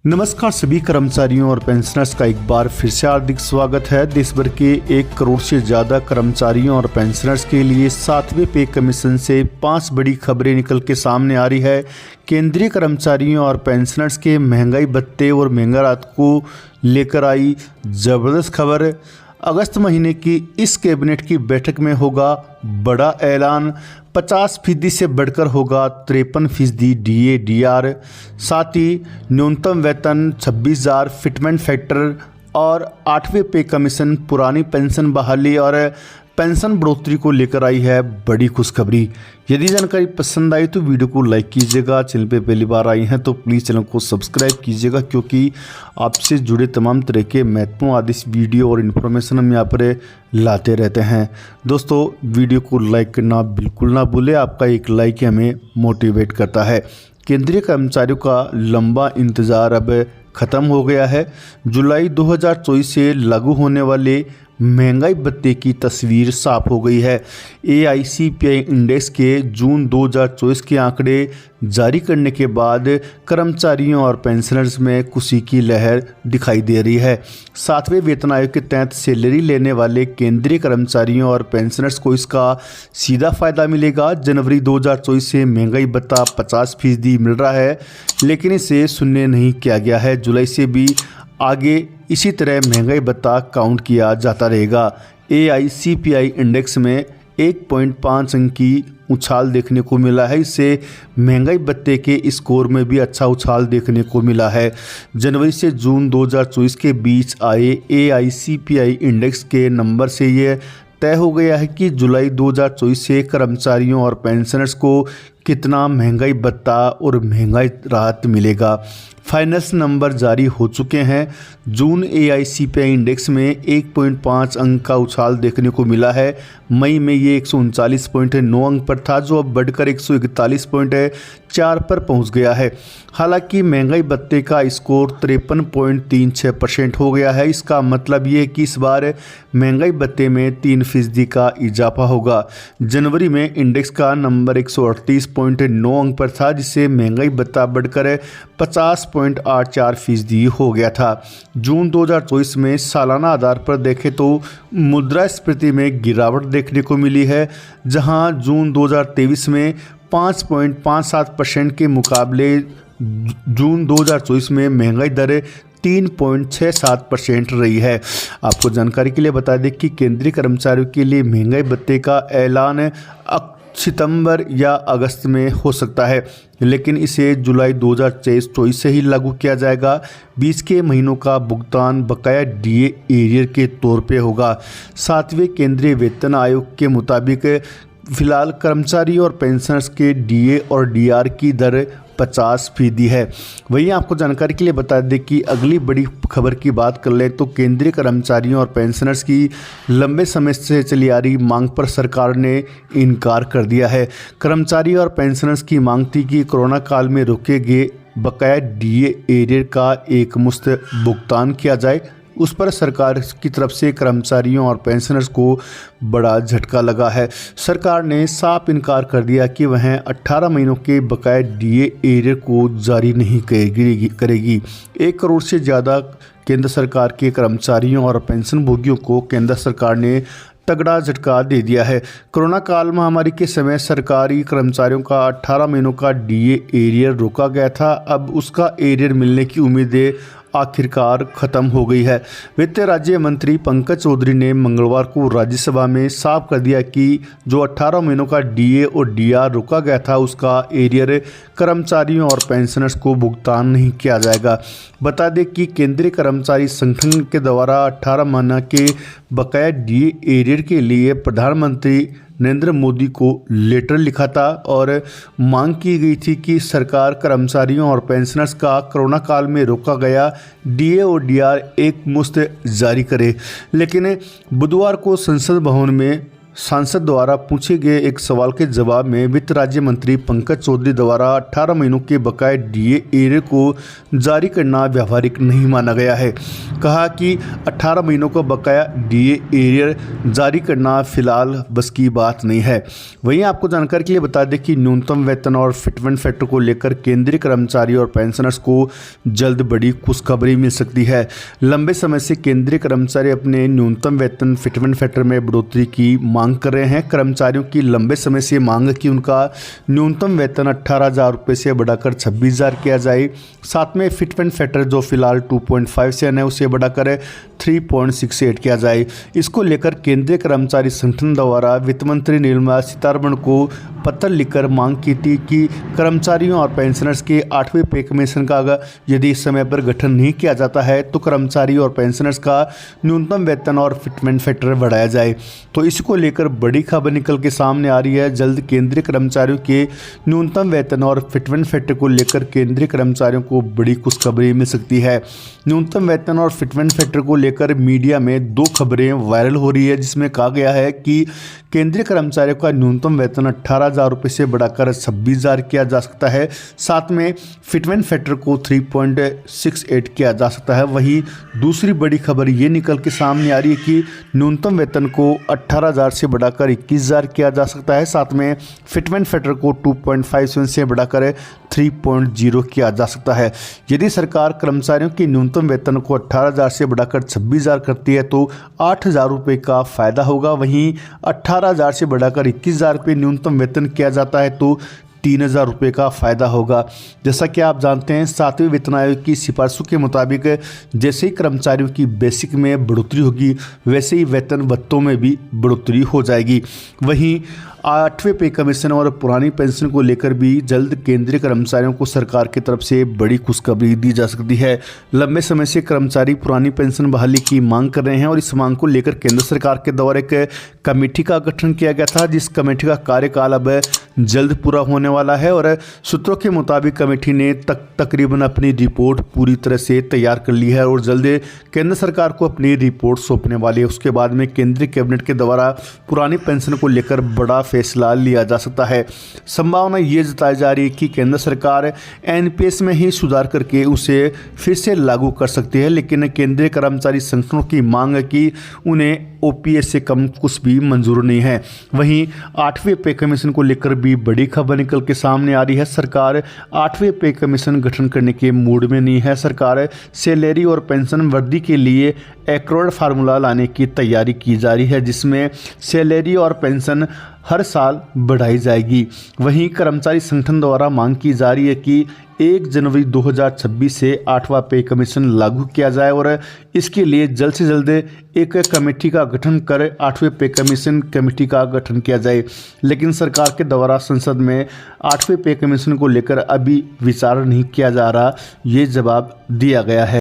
नमस्कार सभी कर्मचारियों और पेंशनर्स का एक बार फिर से हार्दिक स्वागत है। देश भर के 1 करोड़ से ज़्यादा कर्मचारियों और पेंशनर्स के लिए 7वें पे कमीशन से 5 बड़ी खबरें निकल के सामने आ रही है। केंद्रीय कर्मचारियों और पेंशनर्स के महंगाई भत्ते और महंगा राहत को लेकर आई ज़बरदस्त खबर। अगस्त महीने की इस कैबिनेट की बैठक में होगा बड़ा ऐलान। 50% से बढ़कर होगा 53% डीए डीआर। साथ ही न्यूनतम वेतन 26,000 फिटमेंट फैक्टर और 8वें पे कमीशन, पुरानी पेंशन बहाली और पेंशन बढ़ोतरी को लेकर आई है बड़ी खुशखबरी। यदि जानकारी पसंद आई तो वीडियो को लाइक कीजिएगा। चैनल पे पहली बार आई हैं तो प्लीज़ चैनल को सब्सक्राइब कीजिएगा, क्योंकि आपसे जुड़े तमाम तरह के महत्वपूर्ण आदेश वीडियो और इन्फॉर्मेशन हम यहाँ पर लाते रहते हैं। दोस्तों, वीडियो को लाइक करना बिल्कुल ना भूलें, आपका एक लाइक हमें मोटिवेट करता है। केंद्रीय कर्मचारियों का लंबा इंतज़ार अब ख़त्म हो गया है। जुलाई 2024 से लागू होने वाले महंगाई भत्ते की तस्वीर साफ हो गई है। AICPI इंडेक्स के जून 2024 के आंकड़े जारी करने के बाद कर्मचारियों और पेंशनर्स में खुशी की लहर दिखाई दे रही है। 7वें वेतन आयोग के तहत सैलरी लेने वाले केंद्रीय कर्मचारियों और पेंशनर्स को इसका सीधा फायदा मिलेगा। जनवरी 2024 से महंगाई भत्ता 50% मिल रहा है, लेकिन इसे शून्य नहीं किया गया है। जुलाई से भी आगे इसी तरह महंगाई भत्ता काउंट किया जाता रहेगा। AICPI इंडेक्स में 1.5 अंक की उछाल देखने को मिला है। इससे महंगाई भत्ते के स्कोर में भी अच्छा उछाल देखने को मिला है। जनवरी से जून 2024 के बीच आए AICPI इंडेक्स के नंबर से यह तय हो गया है कि जुलाई 2024 से कर्मचारियों और पेंशनर्स को कितना महंगाई भत्ता और महंगाई राहत मिलेगा। फाइनेंस नंबर जारी हो चुके हैं। जून AICPI इंडेक्स में 1.5 अंक का उछाल देखने को मिला है। मई में ये 139.9 अंक पर था, जो अब बढ़कर 141.4 पर पहुंच गया है। हालांकि महंगाई भत्ते का स्कोर 53.36% हो गया है। इसका मतलब ये है कि इस बार महंगाई भत्ते में 3% का इजाफा होगा। जनवरी में इंडेक्स का नंबर 138.9 अंक पर था, जिससे महंगाई भत्ता बढ़कर 50.84% हो गया था। जून 2024 में सालाना आधार पर देखें तो मुद्रास्फीति में गिरावट देखने को मिली है, जहां जून 2023 में 5.57% के मुकाबले जून 2024 में महंगाई दर 3.67% रही है। आपको जानकारी के लिए बता दें कि केंद्रीय कर्मचारियों के लिए महंगाई भत्ते का ऐलान सितंबर या अगस्त में हो सकता है, लेकिन इसे जुलाई 2024 से ही लागू किया जाएगा। 20 के महीनों का भुगतान बकाया डीए एरियर के तौर पे होगा। 7वें केंद्रीय वेतन आयोग के मुताबिक फिलहाल कर्मचारी और पेंशनर्स के डीए और डीआर की दर 50% है। वहीं आपको जानकारी के लिए बता दें कि अगली बड़ी खबर की बात कर लें तो केंद्रीय कर्मचारियों और पेंशनर्स की लंबे समय से चली आ रही मांग पर सरकार ने इनकार कर दिया है। कर्मचारी और पेंशनर्स की मांग थी कि कोरोना काल में रोके गए बकाया डीए एरियर का एक मुश्त भुगतान किया जाए। उस पर सरकार की तरफ से कर्मचारियों और पेंशनर्स को बड़ा झटका लगा है। सरकार ने साफ इनकार कर दिया कि वह 18 महीनों के बकाया डीए एरियर को जारी नहीं करेगी। 1 करोड़ से ज़्यादा केंद्र सरकार के कर्मचारियों और पेंशन भोगियों को केंद्र सरकार ने तगड़ा झटका दे दिया है। कोरोना काल महामारी के समय सरकारी कर्मचारियों का 18 महीनों का डीए एरियर रोका गया था। अब उसका एरियर मिलने की उम्मीदें आखिरकार खत्म हो गई है। वित्त राज्य मंत्री पंकज चौधरी ने मंगलवार को राज्यसभा में साफ कर दिया कि जो 18 महीनों का डीए और डीआर रोका गया था, उसका एरियर कर्मचारियों और पेंशनर्स को भुगतान नहीं किया जाएगा। बता दें कि केंद्रीय कर्मचारी संगठन के द्वारा 18 महीने के बकाया डीए एरियर के लिए प्रधानमंत्री नरेंद्र मोदी को लेटर लिखा था और मांग की गई थी कि सरकार कर्मचारियों और पेंशनर्स का कोरोना काल में रोका गया डीए और डीआर एक मुश्त जारी करे। लेकिन बुधवार को संसद भवन में सांसद द्वारा पूछे गए एक सवाल के जवाब में वित्त राज्य मंत्री पंकज चौधरी द्वारा 18 महीनों के बकाये डीए एरियर को जारी करना व्यावहारिक नहीं माना गया है। कहा कि 18 महीनों का बकाया डीए एरियर जारी करना फिलहाल बस की बात नहीं है। वहीं आपको जानकारी के लिए बता दें कि न्यूनतम वेतन और फिटमेंट फैक्टर को लेकर केंद्रीय कर्मचारी और पेंशनर्स को जल्द बड़ी खुशखबरी मिल सकती है। लंबे समय से केंद्रीय कर्मचारी अपने न्यूनतम वेतन फिटमेंट फैक्टर में बढ़ोतरी की मांग कर रहे हैं। कर्मचारियों की लंबे समय से मांग है कि उनका न्यूनतम वेतन 18,000 रुपये से बढ़ाकर 26,000 किया जाए। साथ में फिटमेंट फैक्टर जो फिलहाल 2.57 है उसे बढ़ाकर 3.68 किया जाए। इसको लेकर केंद्रीय कर्मचारी संगठन द्वारा वित्त मंत्री निर्मला सीतारमण को पत्र लिखकर मांग की थी कि कर्मचारियों और पेंशनर्स के 8वें पे कमीशन का यदि समय पर गठन नहीं किया जाता है तो कर्मचारी और पेंशनर्स का न्यूनतम वेतन और फिटमेंट फैक्टर बढ़ाया जाए। तो इसको लेकर बड़ी खबर निकल के सामने आ रही है। जल्द केंद्रीय कर्मचारियों के न्यूनतम वेतन और फिटमेंट फैक्टर को लेकर केंद्रीय कर्मचारियों को बड़ी खुशखबरी मिल सकती है। न्यूनतम वेतन और फिटमेंट फैक्टर को लेकर मीडिया में 2 खबरें वायरल हो रही है, जिसमें कहा गया है कि केंद्रीय कर्मचारियों का न्यूनतम वेतन 18,000 रुपये से बढ़ाकर 26,000 किया जा सकता है। साथ में फिटमेंट फैक्टर को 3.68 किया जा सकता है। वहीं दूसरी बड़ी खबर ये निकल के सामने आ रही है कि न्यूनतम वेतन को 18,000 से बढ़ाकर 21,000 किया जा सकता है। साथ में फिटमेंट फैक्टर को 2.57 से बढ़ाकर 3.0 किया जा सकता है। यदि सरकार कर्मचारियों के न्यूनतम वेतन को 18,000 से बढ़ाकर 26,000 करती है तो 8,000 रुपये का फायदा होगा। वहीं 18,000 से बढ़ाकर 21,000 रुपये न्यूनतम वेतन किया जाता है तो 3,000 रुपये का फ़ायदा होगा। जैसा कि आप जानते हैं 7वें वेतन आयोग की सिफारिशों के मुताबिक जैसे ही कर्मचारियों की बेसिक में बढ़ोतरी होगी वैसे ही वेतन भत्तों में भी बढ़ोतरी हो जाएगी। वहीं 8वें पे कमीशन और पुरानी पेंशन को लेकर भी जल्द केंद्रीय कर्मचारियों को सरकार की तरफ से बड़ी खुशखबरी दी जा सकती है। लंबे समय से कर्मचारी पुरानी पेंशन बहाली की मांग कर रहे हैं और इस मांग को लेकर केंद्र सरकार के द्वारा एक कमेटी का गठन किया गया था, जिस कमेटी का कार्यकाल अब जल्द पूरा होने वाला है। और सूत्रों के मुताबिक कमेटी ने तकरीबन अपनी रिपोर्ट पूरी तरह से तैयार कर ली है और जल्द केंद्र सरकार को अपनी रिपोर्ट सौंपने वाली है। उसके बाद में केंद्रीय कैबिनेट के द्वारा पुरानी पेंशन को लेकर बड़ा फैसला लिया जा सकता है। संभावना ये जताई जा रही है कि केंद्र सरकार एनपीएस में ही सुधार करके उसे फिर से लागू कर सकती है, लेकिन केंद्रीय कर्मचारी संगठनों की मांग है कि उन्हें ओपीएस से कम कुछ भी मंजूर नहीं है। वहीं 8वें पे कमीशन को लेकर भी बड़ी खबर निकल के सामने आ रही है। सरकार 8वें पे कमीशन गठन करने के मूड में नहीं है। सरकार सैलरी और पेंशन वृद्धि के लिए एक्रोड फार्मूला लाने की तैयारी की जा रही है, जिसमें सैलरी और पेंशन हर साल बढ़ाई जाएगी। वहीं कर्मचारी संगठन द्वारा मांग की जा रही है कि 1 जनवरी 2026 से 8वां पे कमीशन लागू किया जाए और इसके लिए जल्द से जल्द एक कमेटी का गठन कर 8वें पे कमीशन कमेटी का गठन किया जाए। लेकिन सरकार के द्वारा संसद में 8वें पे कमीशन को लेकर अभी विचार नहीं किया जा रहा, ये जवाब दिया गया है।